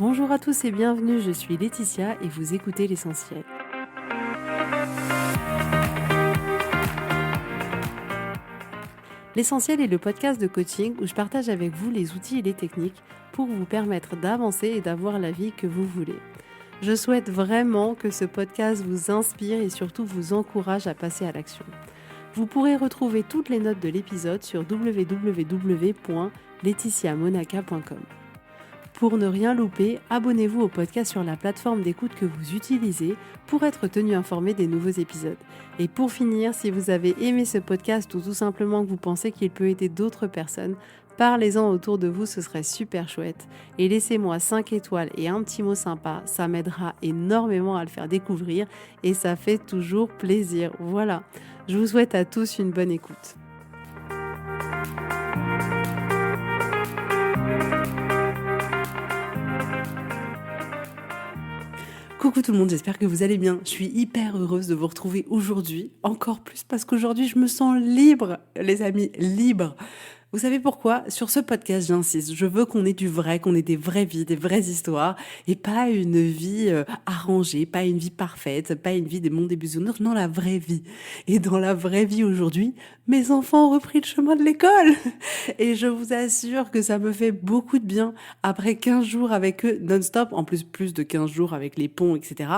Bonjour à tous et bienvenue, je suis Laetitia et vous écoutez l'essentiel. L'essentiel est le podcast de coaching où je partage avec vous les outils et les techniques pour vous permettre d'avancer et d'avoir la vie que vous voulez. Je souhaite vraiment que ce podcast vous inspire et surtout vous encourage à passer à l'action. Vous pourrez retrouver toutes les notes de l'épisode sur www.laetitiamonaca.com. Pour ne rien louper, abonnez-vous au podcast sur la plateforme d'écoute que vous utilisez pour être tenu informé des nouveaux épisodes. Et pour finir, si vous avez aimé ce podcast ou tout simplement que vous pensez qu'il peut aider d'autres personnes, parlez-en autour de vous, ce serait super chouette. Et laissez-moi 5 étoiles et un petit mot sympa, ça m'aidera énormément à le faire découvrir et ça fait toujours plaisir. Voilà, je vous souhaite à tous une bonne écoute. Coucou tout le monde, j'espère que vous allez bien. Je suis hyper heureuse de vous retrouver aujourd'hui, encore plus parce qu'aujourd'hui je me sens libre, les amis, libre. Vous savez pourquoi ? Sur ce podcast, j'insiste, je veux qu'on ait du vrai, qu'on ait des vraies vies, des vraies histoires, et pas une vie arrangée, pas une vie parfaite, pas une vie des mondes des bisounours, non, la vraie vie. Et dans la vraie vie aujourd'hui, mes enfants ont repris le chemin de l'école. Et je vous assure que ça me fait beaucoup de bien. Après 15 jours avec eux non-stop, en plus de 15 jours avec les ponts, etc.,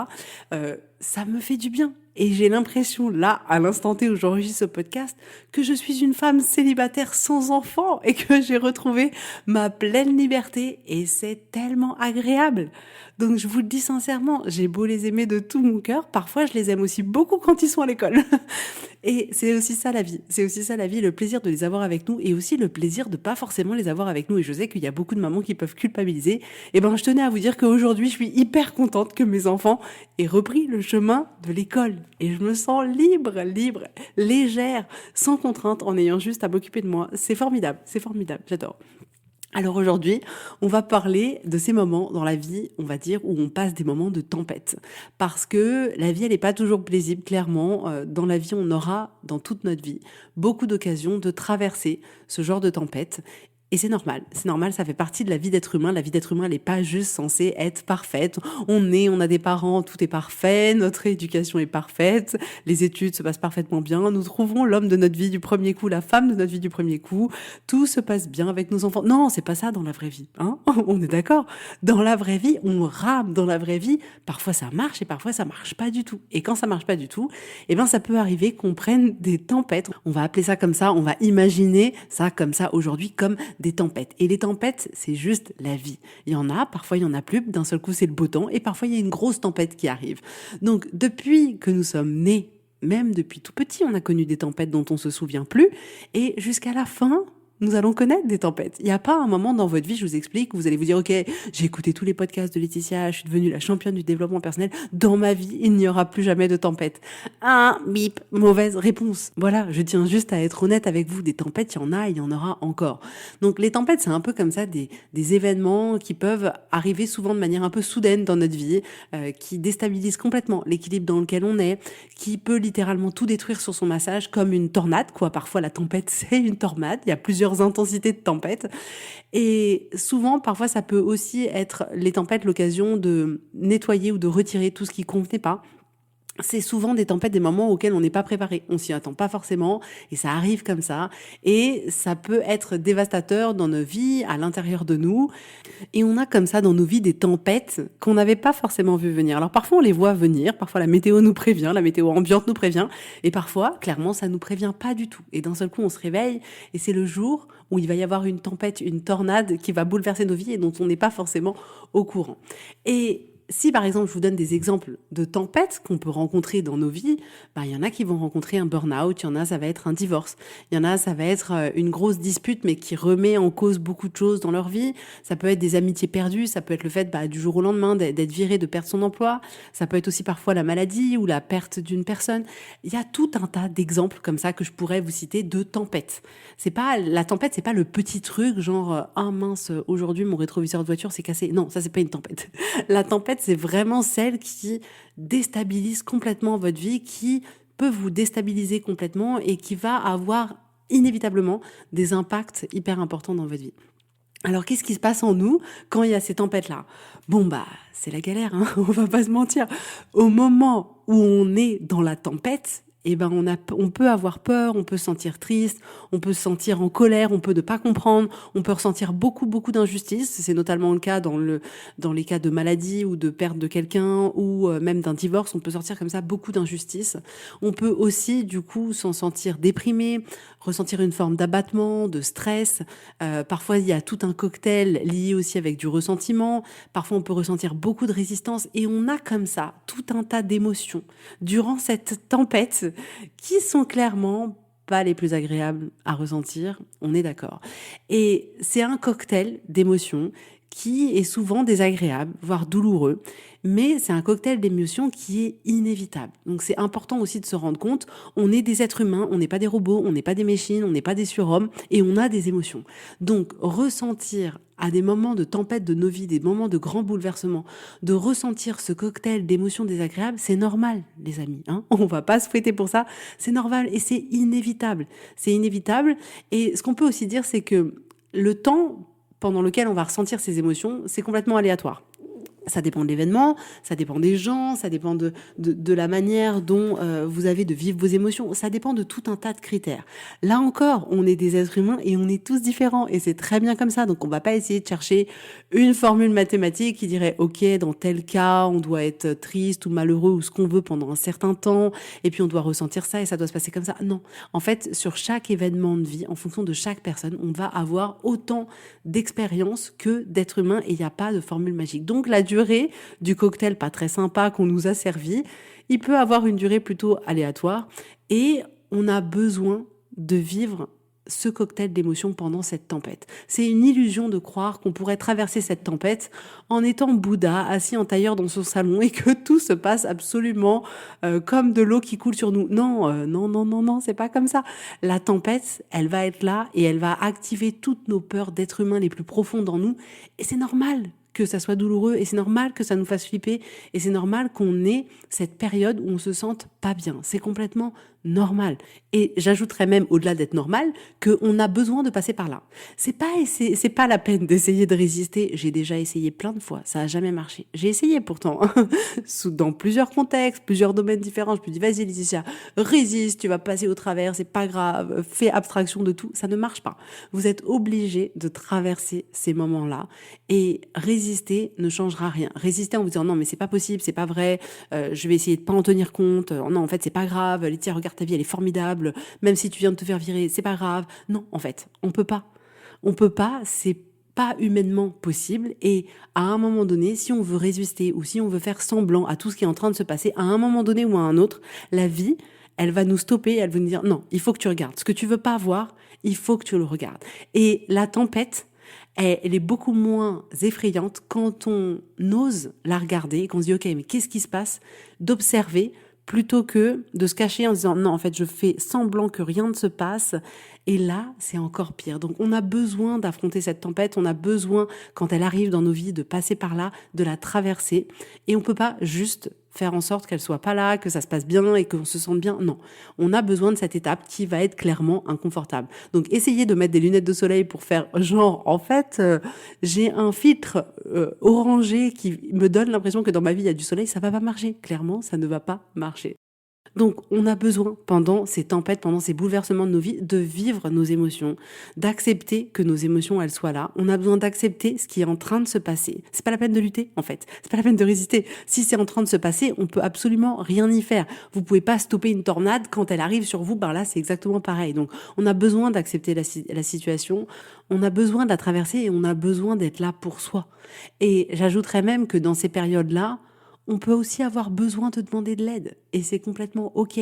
ça me fait du bien. Et j'ai l'impression, là, à l'instant T où j'enregistre ce podcast, que je suis une femme célibataire sans enfant et que j'ai retrouvé ma pleine liberté et c'est tellement agréable. Donc je vous le dis sincèrement, j'ai beau les aimer de tout mon cœur, parfois je les aime aussi beaucoup quand ils sont à l'école. Et c'est aussi ça la vie, le plaisir de les avoir avec nous et aussi le plaisir de pas forcément les avoir avec nous. Et je sais qu'il y a beaucoup de mamans qui peuvent culpabiliser. Et ben je tenais à vous dire qu'aujourd'hui je suis hyper contente que mes enfants aient repris le chemin de l'école. Et je me sens libre, légère, sans contrainte, en ayant juste à m'occuper de moi. C'est formidable, j'adore. Alors aujourd'hui, on va parler de ces moments dans la vie, on va dire, où on passe des moments de tempête. Parce que la vie, elle n'est pas toujours paisible, clairement. Dans la vie, on aura, dans toute notre vie, beaucoup d'occasions de traverser ce genre de tempête. Et c'est normal, ça fait partie de la vie d'être humain. La vie d'être humain, elle n'est pas juste censée être parfaite. On a des parents, tout est parfait, notre éducation est parfaite, les études se passent parfaitement bien, nous trouvons l'homme de notre vie du premier coup, la femme de notre vie du premier coup, tout se passe bien avec nos enfants. Non, c'est pas ça dans la vraie vie, hein. On est d'accord. Dans la vraie vie, on rame. Dans la vraie vie, parfois ça marche et parfois ça marche pas du tout. Et quand ça marche pas du tout, eh ben ça peut arriver qu'on prenne des tempêtes. On va appeler ça comme ça, on va imaginer ça comme ça aujourd'hui, comme des tempêtes. Et les tempêtes, c'est juste la vie. Il y en a, parfois il y en a plus, d'un seul coup c'est le beau temps, et parfois il y a une grosse tempête qui arrive. Donc depuis que nous sommes nés, même depuis tout petit, on a connu des tempêtes dont on se souvient plus, et jusqu'à la fin, nous allons connaître des tempêtes. Il n'y a pas un moment dans votre vie, je vous explique, où vous allez vous dire, ok, j'ai écouté tous les podcasts de Laetitia, je suis devenue la championne du développement personnel. Dans ma vie, il n'y aura plus jamais de tempête. Bip, mauvaise réponse. Voilà, je tiens juste à être honnête avec vous. Des tempêtes, il y en a et il y en aura encore. Donc les tempêtes, c'est un peu comme ça des événements qui peuvent arriver souvent de manière un peu soudaine dans notre vie, qui déstabilisent complètement l'équilibre dans lequel on est, qui peut littéralement tout détruire sur son passage, comme une tornade, quoi. Parfois, la tempête, c'est une tornade. Il y a plusieurs intensités de tempête. Et souvent, parfois, ça peut aussi être les tempêtes l'occasion de nettoyer ou de retirer tout ce qui convenait pas. C'est souvent des tempêtes, des moments auxquels on n'est pas préparé. On s'y attend pas forcément et ça arrive comme ça. Et ça peut être dévastateur dans nos vies, à l'intérieur de nous. Et on a comme ça dans nos vies des tempêtes qu'on n'avait pas forcément vu venir. Alors parfois on les voit venir, parfois la météo nous prévient, la météo ambiante nous prévient. Et parfois, clairement, ça nous prévient pas du tout. Et d'un seul coup, on se réveille et c'est le jour où il va y avoir une tempête, une tornade qui va bouleverser nos vies et dont on n'est pas forcément au courant. Et si par exemple je vous donne des exemples de tempêtes qu'on peut rencontrer dans nos vies, il y en a qui vont rencontrer un burn-out, il y en a ça va être un divorce, il y en a ça va être une grosse dispute mais qui remet en cause beaucoup de choses dans leur vie, ça peut être des amitiés perdues, ça peut être le fait du jour au lendemain d'être viré, de perdre son emploi, ça peut être aussi parfois la maladie ou la perte d'une personne. Il y a tout un tas d'exemples comme ça que je pourrais vous citer de tempêtes. La tempête, c'est pas le petit truc genre mince, aujourd'hui mon rétroviseur de voiture s'est cassé. Non, ça c'est pas une tempête. La tempête, c'est vraiment celle qui déstabilise complètement votre vie, qui peut vous déstabiliser complètement et qui va avoir inévitablement des impacts hyper importants dans votre vie. Alors, qu'est-ce qui se passe en nous quand il y a ces tempêtes-là? Bon, bah, c'est la galère, hein, on va pas se mentir. Au moment où on est dans la tempête, eh ben, on peut avoir peur, on peut se sentir triste, on peut se sentir en colère, on peut ne pas comprendre, on peut ressentir beaucoup, beaucoup d'injustice. C'est notamment le cas dans les cas de maladie ou de perte de quelqu'un ou même d'un divorce. On peut sortir comme ça beaucoup d'injustice. On peut aussi, du coup, s'en sentir déprimé, ressentir une forme d'abattement, de stress. Parfois, il y a tout un cocktail lié aussi avec du ressentiment. Parfois, on peut ressentir beaucoup de résistance et on a comme ça tout un tas d'émotions durant cette tempête qui sont clairement pas les plus agréables à ressentir, on est d'accord. Et c'est un cocktail d'émotions qui est souvent désagréable, voire douloureux, mais c'est un cocktail d'émotions qui est inévitable. Donc c'est important aussi de se rendre compte, on est des êtres humains, on n'est pas des robots, on n'est pas des machines, on n'est pas des surhommes, et on a des émotions. Donc ressentir à des moments de tempête de nos vies, des moments de grands bouleversements, de ressentir ce cocktail d'émotions désagréables, c'est normal, les amis. Hein, on va pas se fouetter pour ça, c'est normal et c'est inévitable. C'est inévitable. Et ce qu'on peut aussi dire, c'est que le temps pendant lequel on va ressentir ces émotions, c'est complètement aléatoire. Ça dépend de l'événement, ça dépend des gens, ça dépend de la manière dont vous avez de vivre vos émotions, ça dépend de tout un tas de critères. Là encore, on est des êtres humains et on est tous différents et c'est très bien comme ça. Donc on va pas essayer de chercher une formule mathématique qui dirait ok, dans tel cas, on doit être triste ou malheureux ou ce qu'on veut pendant un certain temps et puis on doit ressentir ça et ça doit se passer comme ça. Non, en fait, sur chaque événement de vie, en fonction de chaque personne, on va avoir autant d'expériences que d'êtres humains et il n'y a pas de formule magique. Donc la durée du cocktail pas très sympa qu'on nous a servi, il peut avoir une durée plutôt aléatoire et on a besoin de vivre ce cocktail d'émotions pendant cette tempête. C'est une illusion de croire qu'on pourrait traverser cette tempête en étant Bouddha, assis en tailleur dans son salon et que tout se passe absolument comme de l'eau qui coule sur nous. Non, non, c'est pas comme ça. La tempête, elle va être là et elle va activer toutes nos peurs d'êtres humains les plus profondes en nous et c'est normal que ça soit douloureux et c'est normal que ça nous fasse flipper et c'est normal qu'on ait cette période où on se sente pas bien. C'est complètement normal. Et j'ajouterais même, au-delà d'être normal, qu'on a besoin de passer par là. C'est pas la peine d'essayer de résister. J'ai déjà essayé plein de fois. Ça a jamais marché. J'ai essayé pourtant. Dans plusieurs contextes, plusieurs domaines différents. Je me dis, vas-y, Laetitia, résiste, tu vas passer au travers, c'est pas grave, fais abstraction de tout. Ça ne marche pas. Vous êtes obligé de traverser ces moments-là et résister ne changera rien. Résister en vous disant, non, mais c'est pas possible, c'est pas vrai, je vais essayer de pas en tenir compte. Non, en fait, c'est pas grave. Laetitia, regarde ta vie, elle est formidable, même si tu viens de te faire virer, c'est pas grave. Non, en fait, on peut pas. On peut pas, c'est pas humainement possible et à un moment donné, si on veut résister ou si on veut faire semblant à tout ce qui est en train de se passer, à un moment donné ou à un autre, la vie, elle va nous stopper, elle va nous dire non, il faut que tu regardes. Ce que tu veux pas voir, il faut que tu le regardes. Et la tempête, elle est beaucoup moins effrayante quand on ose la regarder, qu'on se dit ok, mais qu'est-ce qui se passe, d'observer plutôt que de se cacher en disant non, en fait, je fais semblant que rien ne se passe. Et là, c'est encore pire. Donc, on a besoin d'affronter cette tempête. On a besoin, quand elle arrive dans nos vies, de passer par là, de la traverser. Et on peut pas juste faire en sorte qu'elle soit pas là, que ça se passe bien et qu'on se sente bien. Non. On a besoin de cette étape qui va être clairement inconfortable. Donc, essayez de mettre des lunettes de soleil pour faire genre, en fait, j'ai un filtre orangé qui me donne l'impression que dans ma vie, il y a du soleil. Ça va pas marcher. Clairement, ça ne va pas marcher. Donc, on a besoin, pendant ces tempêtes, pendant ces bouleversements de nos vies, de vivre nos émotions, d'accepter que nos émotions, elles soient là. On a besoin d'accepter ce qui est en train de se passer. C'est pas la peine de lutter, en fait. C'est pas la peine de résister. Si c'est en train de se passer, on peut absolument rien y faire. Vous pouvez pas stopper une tornade quand elle arrive sur vous. Ben là, c'est exactement pareil. Donc, on a besoin d'accepter la situation. On a besoin de la traverser et on a besoin d'être là pour soi. Et j'ajouterais même que dans ces périodes-là, on peut aussi avoir besoin de demander de l'aide et c'est complètement ok.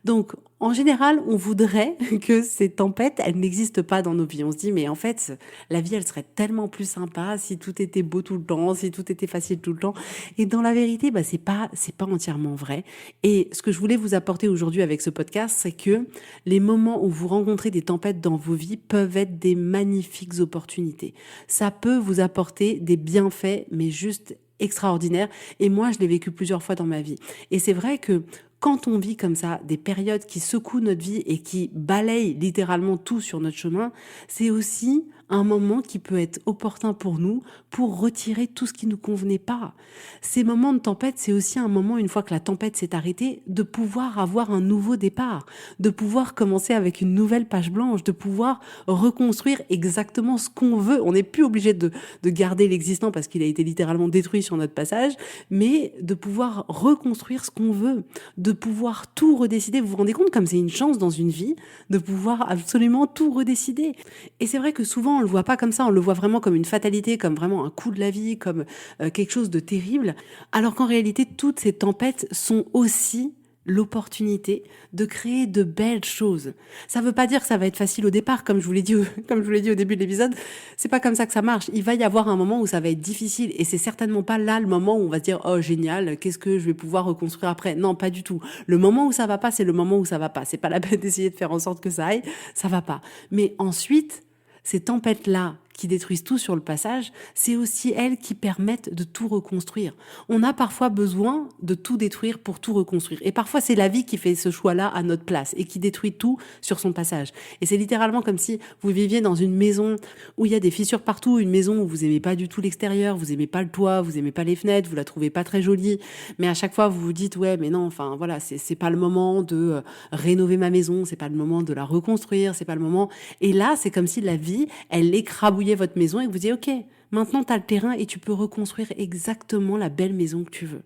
Donc, en général, on voudrait que ces tempêtes, elles n'existent pas dans nos vies. On se dit, mais en fait, la vie, elle serait tellement plus sympa si tout était beau tout le temps, si tout était facile tout le temps. Et dans la vérité, c'est pas entièrement vrai. Et ce que je voulais vous apporter aujourd'hui avec ce podcast, c'est que les moments où vous rencontrez des tempêtes dans vos vies peuvent être des magnifiques opportunités. Ça peut vous apporter des bienfaits, mais juste extraordinaire. Et moi, je l'ai vécu plusieurs fois dans ma vie. Et c'est vrai que quand on vit comme ça, des périodes qui secouent notre vie et qui balayent littéralement tout sur notre chemin, c'est aussi un moment qui peut être opportun pour nous, pour retirer tout ce qui nous convenait pas. Ces moments de tempête, c'est aussi un moment, une fois que la tempête s'est arrêtée, de pouvoir avoir un nouveau départ, de pouvoir commencer avec une nouvelle page blanche, de pouvoir reconstruire exactement ce qu'on veut. On n'est plus obligé de garder l'existant parce qu'il a été littéralement détruit sur notre passage, mais de pouvoir reconstruire ce qu'on veut, de pouvoir tout redécider. Vous vous rendez compte comme c'est une chance dans une vie de pouvoir absolument tout redécider. Et c'est vrai que souvent on le voit pas comme ça, on le voit vraiment comme une fatalité, comme vraiment un coup de la vie, comme quelque chose de terrible, alors qu'en réalité toutes ces tempêtes sont aussi l'opportunité de créer de belles choses. Ça veut pas dire que ça va être facile au départ, comme je vous l'ai dit au début de l'épisode. C'est pas comme ça que ça marche. Il va y avoir un moment où ça va être difficile et c'est certainement pas là le moment où on va se dire oh génial, qu'est-ce que je vais pouvoir reconstruire après. Non, pas du tout. Le moment où ça va pas, c'est le moment où ça va pas. C'est pas la peine d'essayer de faire en sorte que ça aille, ça va pas. Mais ensuite, ces tempêtes-là qui détruisent tout sur le passage, c'est aussi elles qui permettent de tout reconstruire. On a parfois besoin de tout détruire pour tout reconstruire. Et parfois, c'est la vie qui fait ce choix-là à notre place et qui détruit tout sur son passage. Et c'est littéralement comme si vous viviez dans une maison où il y a des fissures partout, une maison où vous aimez pas du tout l'extérieur, vous aimez pas le toit, vous aimez pas les fenêtres, vous la trouvez pas très jolie. Mais à chaque fois, vous vous dites, ouais, mais non, enfin, voilà, c'est pas le moment de rénover ma maison, c'est pas le moment de la reconstruire, c'est pas le moment. Et là, c'est comme si la vie, elle écrabouillait votre maison et que vous dites ok, maintenant tu as le terrain et tu peux reconstruire exactement la belle maison que tu veux.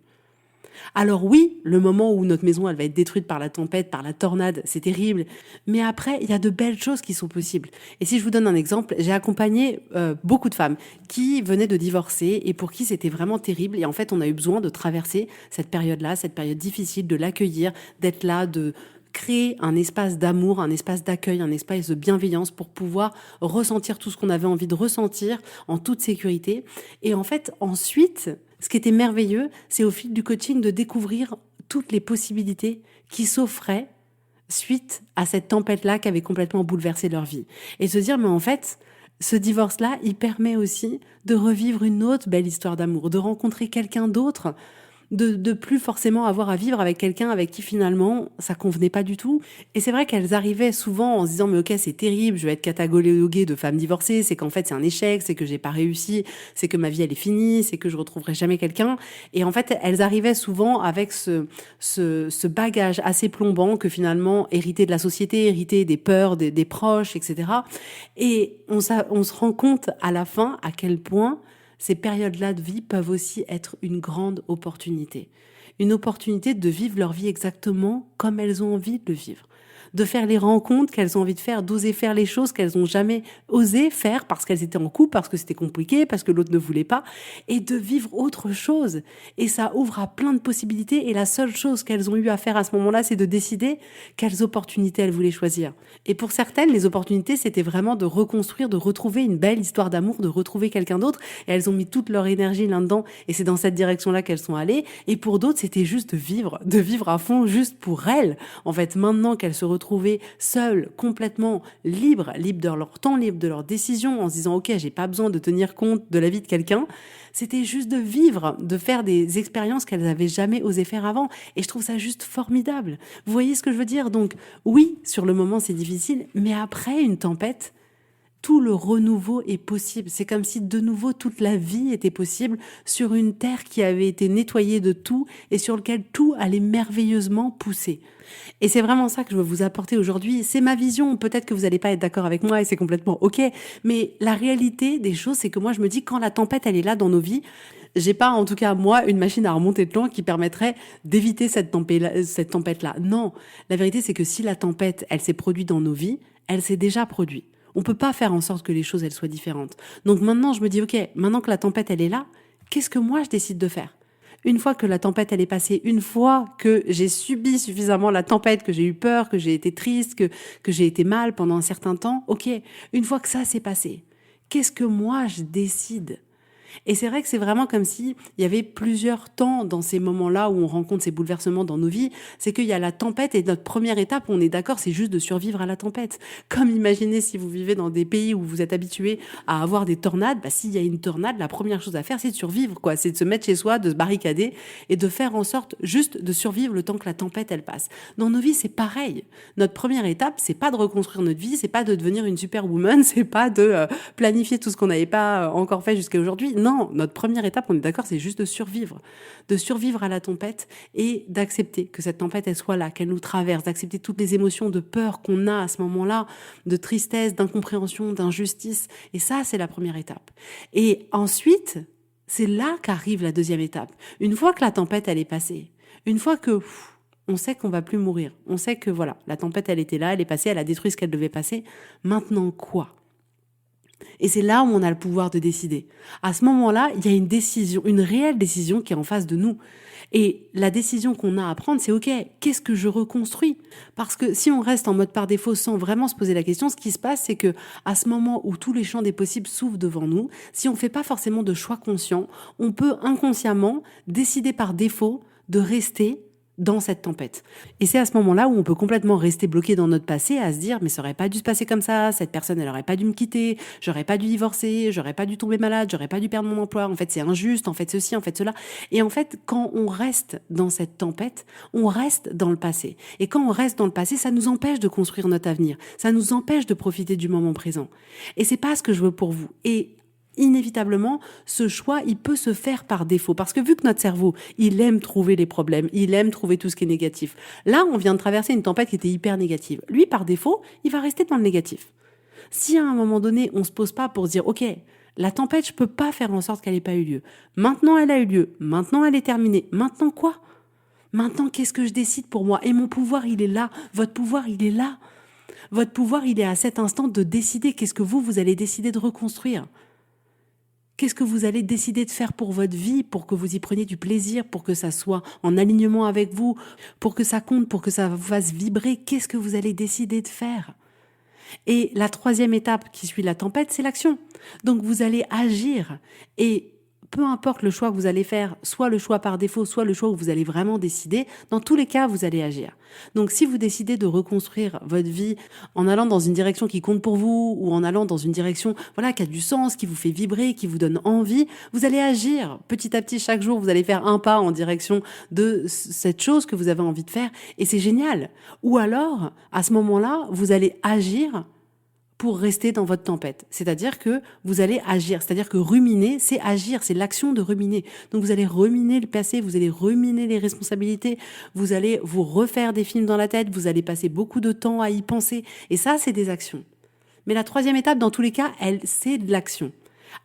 Alors oui, le moment où notre maison elle va être détruite par la tempête, par la tornade, c'est terrible, mais après il y a de belles choses qui sont possibles. Et si je vous donne un exemple, j'ai accompagné beaucoup de femmes qui venaient de divorcer et pour qui c'était vraiment terrible et en fait on a eu besoin de traverser cette période-là, cette période difficile, de l'accueillir, d'être là, de créer un espace d'amour, un espace d'accueil, un espace de bienveillance pour pouvoir ressentir tout ce qu'on avait envie de ressentir en toute sécurité. Et en fait, ensuite, ce qui était merveilleux, c'est au fil du coaching de découvrir toutes les possibilités qui s'offraient suite à cette tempête-là qui avait complètement bouleversé leur vie. Et se dire, mais en fait, ce divorce-là, il permet aussi de revivre une autre belle histoire d'amour, de rencontrer quelqu'un d'autre, de plus forcément avoir à vivre avec quelqu'un avec qui finalement ça convenait pas du tout. Et c'est vrai qu'elles arrivaient souvent en se disant mais ok c'est terrible, je vais être cataloguée de femme divorcée, c'est qu'en fait c'est un échec, c'est que j'ai pas réussi, c'est que ma vie elle est finie, c'est que je retrouverai jamais quelqu'un. Et en fait elles arrivaient souvent avec ce bagage assez plombant que finalement hérité de la société, hérité des peurs des proches, etc. Et on se rend compte à la fin à quel point ces périodes-là de vie peuvent aussi être une grande opportunité. Une opportunité de vivre leur vie exactement comme elles ont envie de le vivre. De faire les rencontres qu'elles ont envie de faire, d'oser faire les choses qu'elles n'ont jamais osé faire parce qu'elles étaient en couple, parce que c'était compliqué, parce que l'autre ne voulait pas, et de vivre autre chose. Et ça ouvre à plein de possibilités et la seule chose qu'elles ont eu à faire à ce moment-là, c'est de décider quelles opportunités elles voulaient choisir. Et pour certaines, les opportunités, c'était vraiment de reconstruire, de retrouver une belle histoire d'amour, de retrouver quelqu'un d'autre, et elles ont mis toute leur énergie là-dedans, et c'est dans cette direction-là qu'elles sont allées. Et pour d'autres, c'était juste de vivre à fond, juste pour elles. En fait, maintenant qu'elles se retrouver seules, complètement libres de leur temps, libres de leurs décisions, en se disant ok, j'ai pas besoin de tenir compte de la vie de quelqu'un. C'était juste de vivre, de faire des expériences qu'elles n'avaient jamais osé faire avant. Et je trouve ça juste formidable. Vous voyez ce que je veux dire? Donc oui, sur le moment c'est difficile, mais après une tempête, tout le renouveau est possible. C'est comme si de nouveau toute la vie était possible sur une terre qui avait été nettoyée de tout et sur laquelle tout allait merveilleusement pousser. Et c'est vraiment ça que je veux vous apporter aujourd'hui. C'est ma vision. Peut-être que vous n'allez pas être d'accord avec moi et c'est complètement ok. Mais la réalité des choses, c'est que moi je me dis quand la tempête elle est là dans nos vies, j'ai pas en tout cas moi une machine à remonter de loin qui permettrait d'éviter cette tempête-là. Non, la vérité c'est que si la tempête elle s'est produite dans nos vies, elle s'est déjà produite. On peut pas faire en sorte que les choses elles soient différentes. Donc maintenant je me dis ok, maintenant que la tempête elle est là, qu'est-ce que moi je décide de faire? Une fois que la tempête elle est passée, une fois que j'ai subi suffisamment la tempête, que j'ai eu peur, que j'ai été triste, que j'ai été mal pendant un certain temps, ok, une fois que ça s'est passé, qu'est-ce que moi je décide? Et c'est vrai que c'est vraiment comme si il y avait plusieurs temps dans ces moments-là où on rencontre ces bouleversements dans nos vies. C'est qu'il y a la tempête et notre première étape, on est d'accord, c'est juste de survivre à la tempête. Comme imaginez si vous vivez dans des pays où vous êtes habitué à avoir des tornades, s'il y a une tornade, la première chose à faire, c'est de survivre, quoi. C'est de se mettre chez soi, de se barricader et de faire en sorte juste de survivre le temps que la tempête, elle passe. Dans nos vies, c'est pareil. Notre première étape, c'est pas de reconstruire notre vie, c'est pas de devenir une superwoman, c'est pas de planifier tout ce qu'on n'avait pas encore fait jusqu'à aujourd'hui. Non, notre première étape, on est d'accord, c'est juste de survivre à la tempête et d'accepter que cette tempête, elle soit là, qu'elle nous traverse, d'accepter toutes les émotions de peur qu'on a à ce moment-là, de tristesse, d'incompréhension, d'injustice. Et ça, c'est la première étape. Et ensuite, c'est là qu'arrive la deuxième étape. Une fois que la tempête, elle est passée, une fois que on sait qu'on va plus mourir, on sait que voilà, la tempête, elle était là, elle est passée, elle a détruit ce qu'elle devait passer. Maintenant quoi ? Et c'est là où on a le pouvoir de décider. À ce moment-là, il y a une décision, une réelle décision qui est en face de nous. Et la décision qu'on a à prendre, c'est OK, qu'est-ce que je reconstruis ? Parce que si on reste en mode par défaut sans vraiment se poser la question, ce qui se passe, c'est que à ce moment où tous les champs des possibles s'ouvrent devant nous, si on ne fait pas forcément de choix conscients, on peut inconsciemment décider par défaut de rester dans cette tempête. Et c'est à ce moment-là où on peut complètement rester bloqué dans notre passé à se dire mais ça aurait pas dû se passer comme ça, cette personne elle aurait pas dû me quitter, j'aurais pas dû divorcer, j'aurais pas dû tomber malade, j'aurais pas dû perdre mon emploi, en fait c'est injuste, en fait ceci, en fait cela. Et en fait quand on reste dans cette tempête, on reste dans le passé. Et quand on reste dans le passé, ça nous empêche de construire notre avenir, ça nous empêche de profiter du moment présent. Et c'est pas ce que je veux pour vous. Et inévitablement, ce choix, il peut se faire par défaut. Parce que vu que notre cerveau, il aime trouver les problèmes, il aime trouver tout ce qui est négatif. Là, on vient de traverser une tempête qui était hyper négative. Lui, par défaut, il va rester dans le négatif. Si à un moment donné, on se pose pas pour se dire, OK, la tempête, je peux pas faire en sorte qu'elle ait pas eu lieu. Maintenant, elle a eu lieu. Maintenant, elle est terminée. Maintenant, quoi ? Maintenant, qu'est-ce que je décide pour moi ? Et mon pouvoir, il est là. Votre pouvoir, il est là. Votre pouvoir, il est à cet instant de décider qu'est-ce que vous allez décider de reconstruire. Qu'est-ce que vous allez décider de faire pour votre vie, pour que vous y preniez du plaisir, pour que ça soit en alignement avec vous, pour que ça compte, pour que ça vous fasse vibrer? Qu'est-ce que vous allez décider de faire? Et la troisième étape qui suit la tempête, c'est l'action. Donc vous allez agir et peu importe le choix que vous allez faire, soit le choix par défaut, soit le choix où vous allez vraiment décider, dans tous les cas, vous allez agir. Donc si vous décidez de reconstruire votre vie en allant dans une direction qui compte pour vous ou en allant dans une direction qui a du sens, qui vous fait vibrer, qui vous donne envie, vous allez agir. Petit à petit, chaque jour, vous allez faire un pas en direction de cette chose que vous avez envie de faire et c'est génial. Ou alors, à ce moment-là, vous allez agir pour rester dans votre tempête. C'est-à-dire que vous allez agir. C'est-à-dire que ruminer, c'est agir. C'est l'action de ruminer. Donc vous allez ruminer le passé, vous allez ruminer les responsabilités, vous allez vous refaire des films dans la tête, vous allez passer beaucoup de temps à y penser. Et ça, c'est des actions. Mais la troisième étape, dans tous les cas, c'est de l'action.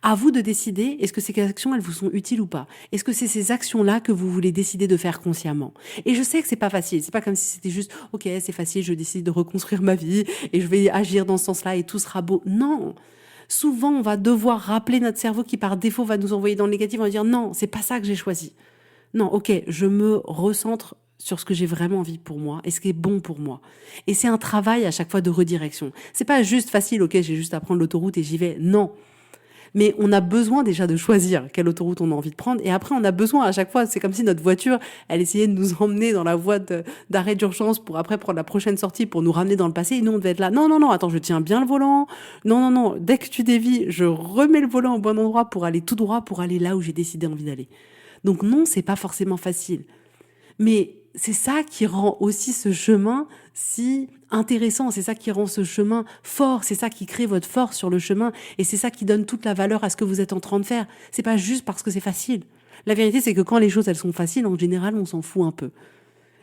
À vous de décider, est-ce que ces actions, elles vous sont utiles ou pas? Est-ce que c'est ces actions-là que vous voulez décider de faire consciemment? Et je sais que c'est pas facile. C'est pas comme si c'était juste, OK, c'est facile, je décide de reconstruire ma vie et je vais agir dans ce sens-là et tout sera beau. Non. Souvent, on va devoir rappeler notre cerveau qui, par défaut, va nous envoyer dans le négatif. On va dire, non, c'est pas ça que j'ai choisi. Non, OK, je me recentre sur ce que j'ai vraiment envie pour moi et ce qui est bon pour moi. Et c'est un travail à chaque fois de redirection. C'est pas juste facile, OK, j'ai juste à prendre l'autoroute et j'y vais. Non. Mais on a besoin déjà de choisir quelle autoroute on a envie de prendre. Et après, on a besoin à chaque fois, c'est comme si notre voiture, elle essayait de nous emmener dans la voie d'arrêt d'urgence pour après prendre la prochaine sortie pour nous ramener dans le passé. Et nous, on devait être là. Non, non, non, attends, je tiens bien le volant. Non, non, non, dès que tu dévies, je remets le volant au bon endroit pour aller tout droit, pour aller là où j'ai décidé envie d'aller. Donc non, c'est pas forcément facile. Mais c'est ça qui rend aussi ce chemin si intéressant, c'est ça qui rend ce chemin fort, c'est ça qui crée votre force sur le chemin et c'est ça qui donne toute la valeur à ce que vous êtes en train de faire. C'est pas juste parce que c'est facile. La vérité, c'est que quand les choses elles sont faciles, en général, on s'en fout un peu.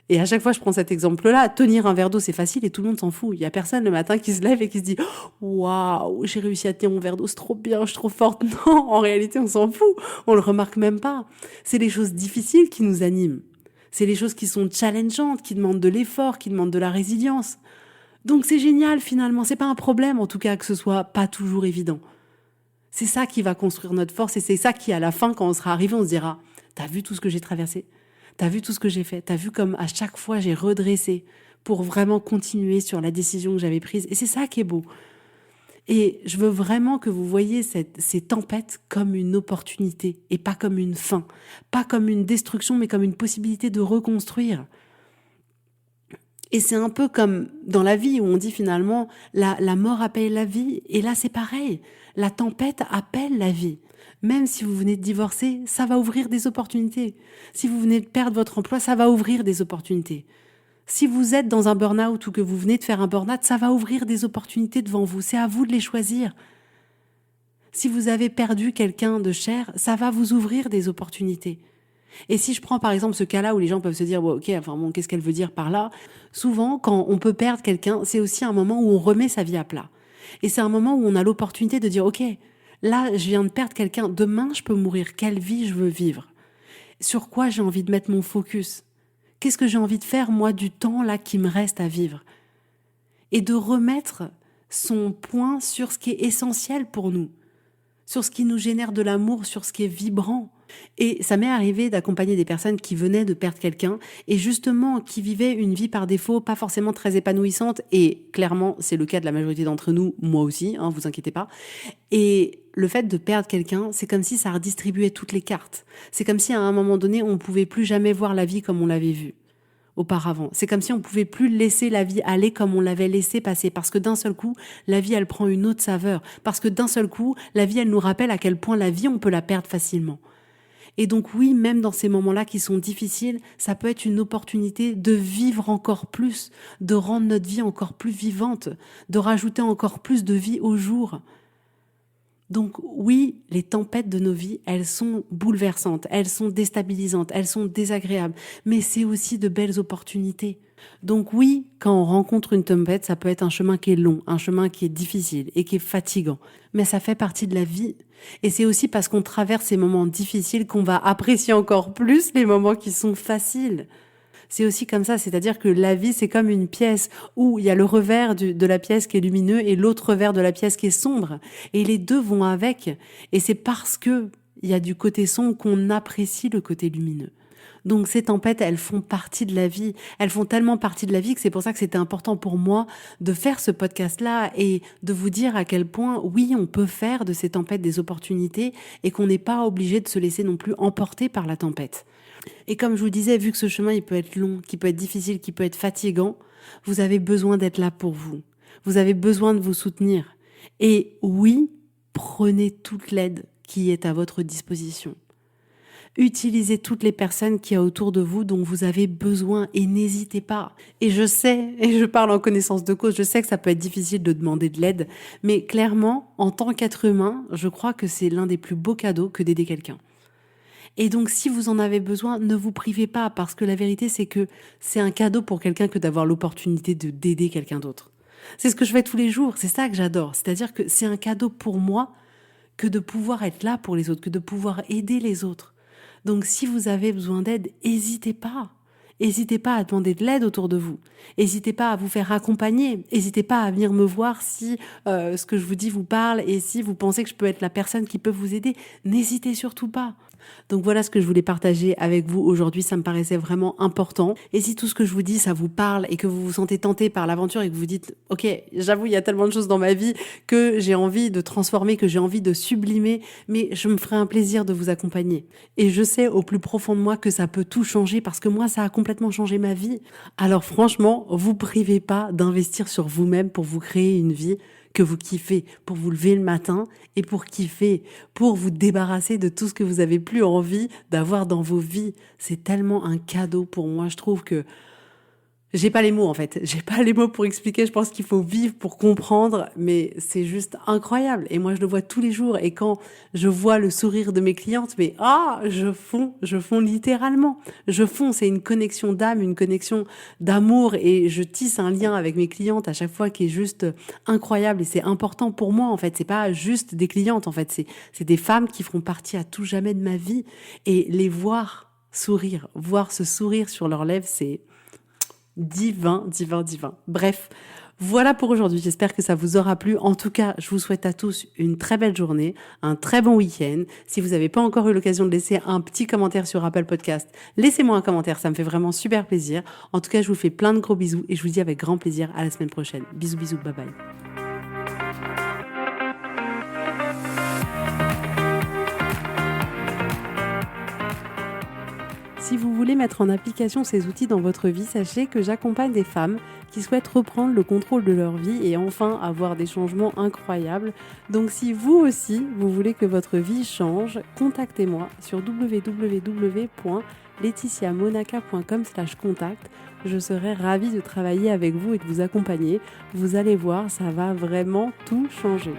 Et à chaque fois, je prends cet exemple-là, tenir un verre d'eau, c'est facile et tout le monde s'en fout. Il y a personne le matin qui se lève et qui se dit « Waouh, j'ai réussi à tenir mon verre d'eau, c'est trop bien, je suis trop forte. » Non, en réalité, on s'en fout. On le remarque même pas. C'est les choses difficiles qui nous animent. C'est les choses qui sont challengeantes, qui demandent de l'effort, qui demandent de la résilience. Donc c'est génial finalement, c'est pas un problème en tout cas que ce soit pas toujours évident. C'est ça qui va construire notre force et c'est ça qui à la fin quand on sera arrivé on se dira « T'as vu tout ce que j'ai traversé ? T'as vu tout ce que j'ai fait ? T'as vu comme à chaque fois j'ai redressé pour vraiment continuer sur la décision que j'avais prise ?» Et c'est ça qui est beau. Et je veux vraiment que vous voyez ces tempêtes comme une opportunité et pas comme une fin, pas comme une destruction, mais comme une possibilité de reconstruire. Et c'est un peu comme dans la vie où on dit finalement la mort appelle la vie. Et là, c'est pareil. La tempête appelle la vie. Même si vous venez de divorcer, ça va ouvrir des opportunités. Si vous venez de perdre votre emploi, ça va ouvrir des opportunités. Si vous êtes dans un burn-out ou que vous venez de faire un burn-out, ça va ouvrir des opportunités devant vous. C'est à vous de les choisir. Si vous avez perdu quelqu'un de cher, ça va vous ouvrir des opportunités. Et si je prends par exemple ce cas-là où les gens peuvent se dire qu'est-ce qu'elle veut dire par là ? Souvent, quand on peut perdre quelqu'un, c'est aussi un moment où on remet sa vie à plat. Et c'est un moment où on a l'opportunité de dire ok, là je viens de perdre quelqu'un, demain je peux mourir, quelle vie je veux vivre ? Sur quoi j'ai envie de mettre mon focus ? Qu'est-ce que j'ai envie de faire moi du temps là qui me reste à vivre ? Et de remettre son point sur ce qui est essentiel pour nous, sur ce qui nous génère de l'amour, sur ce qui est vibrant. Et ça m'est arrivé d'accompagner des personnes qui venaient de perdre quelqu'un et justement qui vivaient une vie par défaut pas forcément très épanouissante, et clairement c'est le cas de la majorité d'entre nous, moi aussi, vous inquiétez pas. Et le fait de perdre quelqu'un, c'est comme si ça redistribuait toutes les cartes. C'est comme si à un moment donné on ne pouvait plus jamais voir la vie comme on l'avait vue auparavant. C'est comme si on pouvait plus laisser la vie aller comme on l'avait laissé passer, parce que d'un seul coup, la vie elle prend une autre saveur, parce que d'un seul coup, la vie elle nous rappelle à quel point la vie on peut la perdre facilement. Et donc oui, même dans ces moments-là qui sont difficiles, ça peut être une opportunité de vivre encore plus, de rendre notre vie encore plus vivante, de rajouter encore plus de vie au jour. Donc oui, les tempêtes de nos vies, elles sont bouleversantes, elles sont déstabilisantes, elles sont désagréables, mais c'est aussi de belles opportunités. Donc oui, quand on rencontre une tempête, ça peut être un chemin qui est long, un chemin qui est difficile et qui est fatigant, mais ça fait partie de la vie. Et c'est aussi parce qu'on traverse ces moments difficiles qu'on va apprécier encore plus les moments qui sont faciles. C'est aussi comme ça, c'est-à-dire que la vie, c'est comme une pièce où il y a le revers de la pièce qui est lumineux et l'autre revers de la pièce qui est sombre. Et les deux vont avec. Et c'est parce que il y a du côté sombre qu'on apprécie le côté lumineux. Donc ces tempêtes, elles font partie de la vie. Elles font tellement partie de la vie que c'est pour ça que c'était important pour moi de faire ce podcast-là et de vous dire à quel point, oui, on peut faire de ces tempêtes des opportunités et qu'on n'est pas obligé de se laisser non plus emporter par la tempête. Et comme je vous disais, vu que ce chemin, il peut être long, qui peut être difficile, qui peut être fatigant, vous avez besoin d'être là pour vous. Vous avez besoin de vous soutenir. Et oui, prenez toute l'aide qui est à votre disposition. Utilisez toutes les personnes qu'il y a autour de vous dont vous avez besoin et n'hésitez pas. Et je sais, et je parle en connaissance de cause, je sais que ça peut être difficile de demander de l'aide, mais clairement, en tant qu'être humain, je crois que c'est l'un des plus beaux cadeaux que d'aider quelqu'un. Et donc, si vous en avez besoin, ne vous privez pas, parce que la vérité, c'est que c'est un cadeau pour quelqu'un que d'avoir l'opportunité d'aider quelqu'un d'autre. C'est ce que je fais tous les jours, c'est ça que j'adore. C'est-à-dire que c'est un cadeau pour moi que de pouvoir être là pour les autres, que de pouvoir aider les autres. Donc, si vous avez besoin d'aide, n'hésitez pas. N'hésitez pas à demander de l'aide autour de vous. N'hésitez pas à vous faire accompagner. N'hésitez pas à venir me voir si ce que je vous dis vous parle et si vous pensez que je peux être la personne qui peut vous aider. N'hésitez surtout pas. Donc voilà ce que je voulais partager avec vous aujourd'hui, ça me paraissait vraiment important. Et si tout ce que je vous dis, ça vous parle et que vous vous sentez tenté par l'aventure et que vous dites « Ok, j'avoue, il y a tellement de choses dans ma vie que j'ai envie de transformer, que j'ai envie de sublimer, mais je me ferai un plaisir de vous accompagner. » Et je sais au plus profond de moi que ça peut tout changer parce que moi, ça a complètement changé ma vie. Alors franchement, vous privez pas d'investir sur vous-même pour vous créer une vie que vous kiffez, pour vous lever le matin et pour kiffer, pour vous débarrasser de tout ce que vous avez plus envie d'avoir dans vos vies. C'est tellement un cadeau pour moi, je trouve que j'ai pas les mots en fait, j'ai pas les mots pour expliquer, je pense qu'il faut vivre pour comprendre, mais c'est juste incroyable et moi je le vois tous les jours et quand je vois le sourire de mes clientes, mais je fonds littéralement, je fonds, c'est une connexion d'âme, une connexion d'amour et je tisse un lien avec mes clientes à chaque fois qui est juste incroyable et c'est important pour moi en fait, c'est pas juste des clientes en fait, c'est des femmes qui feront partie à tout jamais de ma vie et les voir sourire, voir ce sourire sur leurs lèvres, c'est divin, divin, divin. Bref, voilà pour aujourd'hui. J'espère que ça vous aura plu. En tout cas, je vous souhaite à tous une très belle journée, un très bon week-end. Si vous n'avez pas encore eu l'occasion de laisser un petit commentaire sur Apple Podcast, laissez-moi un commentaire. Ça me fait vraiment super plaisir. En tout cas, je vous fais plein de gros bisous et je vous dis avec grand plaisir à la semaine prochaine. Bisous, bisous, bye bye. Si vous voulez mettre en application ces outils dans votre vie, sachez que j'accompagne des femmes qui souhaitent reprendre le contrôle de leur vie et enfin avoir des changements incroyables. Donc si vous aussi, vous voulez que votre vie change, contactez-moi sur www.laetitiamonaca.com/contact. Je serai ravie de travailler avec vous et de vous accompagner. Vous allez voir, ça va vraiment tout changer.